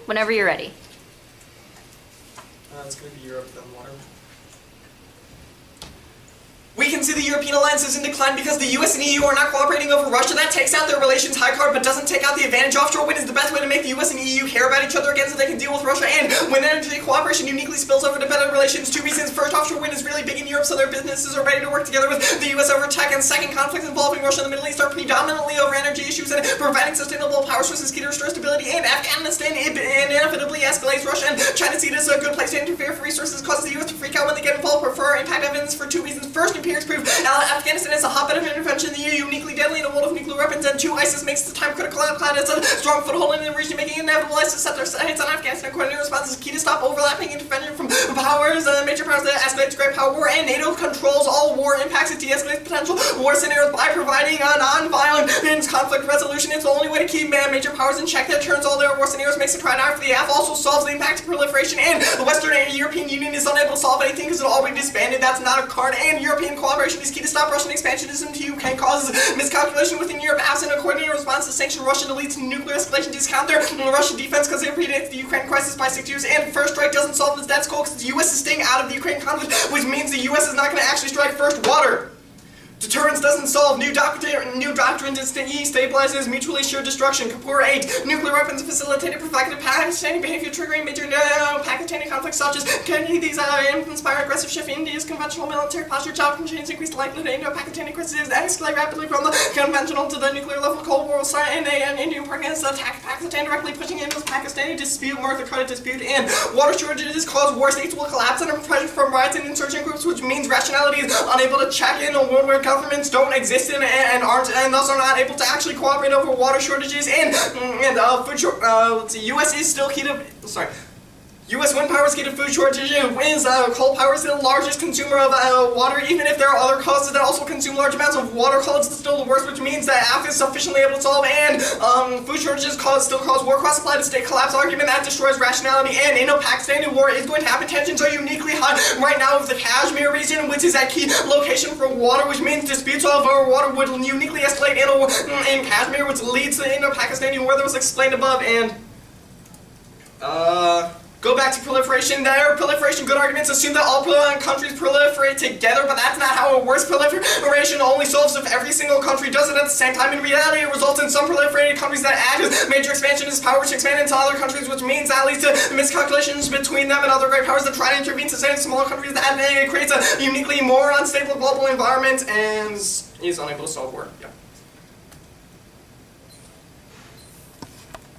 whenever you're ready. It's going to be Europe, then water. We can see the European alliance is in decline because the US and EU are not cooperating over Russia. That takes out their relations high card, but doesn't take out the advantage. Offshore wind is the best way to make the US and EU care about each other again so they can deal with Russia. And when energy cooperation uniquely spills over to better relations, two reasons. First, offshore wind is really big in Europe, so their businesses are ready to work together with the US over tech. And second, conflicts involving Russia and the Middle East are predominantly over energy issues, and providing sustainable power sources key to restore stability. And Afghanistan inevitably escalates. Russia and China see this as a good place to interfere for resources, causes the US to freak out when they get involved. Prefer impact evidence for two reasons. First, empirics prove Afghanistan is a hotbed of intervention in the EU, uniquely deadly in a world of nuclear weapons, and two, ISIS makes the time critical and has a strong foothold in the region, making it inevitable ISIS set their sights on Afghanistan. Coordinated response is key to stop overlapping intervention from powers, major powers that escalate to great power war, and NATO controls all war impacts and de-escalates potential war scenarios by providing a non-violent conflict resolution. It's the only way to keep major powers in check that turns all their war scenarios, makes it try out for the AF, also solves the impact of proliferation, and the Western European Union is unable to solve anything because it already disbanded. That's not a card, and European cooperation is key to stop Russian expansionism to Ukraine, causes miscalculation within Europe, absent a coordinated response to sanction Russia to lead to nuclear escalation, discount their Russian defense because it predates the Ukraine crisis by 6 years, and first strike doesn't solve the status quo because the US is staying out of the Ukraine conflict, which means the US is not going to actually strike first. Water. Deterrence doesn't solve. New doctrine destabilizes mutually assured destruction. Kapoor 8. Nuclear weapons facilitated provocative Pakistani behavior, triggering major Pakistani conflicts such as these inspire aggressive shift in India's conventional military posture. Job constraints increase the likelihood of Indo-Pakistani crises escalate rapidly from the conventional to the nuclear level. Cold War will start and an Indian propaganda attack Pakistan, directly pushing into the Pakistani dispute, North Dakota dispute, and water shortages cause war. States will collapse under pressure from riots and insurgent groups, which means rationality is unable to check in a world where governments don't exist and aren't, and thus are not able to actually cooperate over water shortages and food shortages. The U.S. is still key to. U.S. wind power is key to food shortages. Coal power is the largest consumer of water, even if there are other causes that also consume large amounts of water. Coal is still the worst, which means that AF is sufficiently able to solve, and food shortages still cause war. Cross-supply to state collapse argument that destroys rationality, and Indo-Pakistani war is going to happen. Tensions are uniquely high right now with the Kashmir region, which is a key location for water, which means disputes over water would uniquely escalate in Kashmir, which leads to the Indo-Pakistani war that was explained above, and go back to proliferation. There, proliferation, good arguments assume that all countries proliferate together, but that's not how it works. Proliferation only solves if every single country does it at the same time. In reality, it results in some proliferated countries that act as major expansionist power, which expand into other countries, which means that leads to miscalculations between them and other great powers that try to intervene to save smaller countries. That creates a uniquely more unstable global environment and is unable to solve war.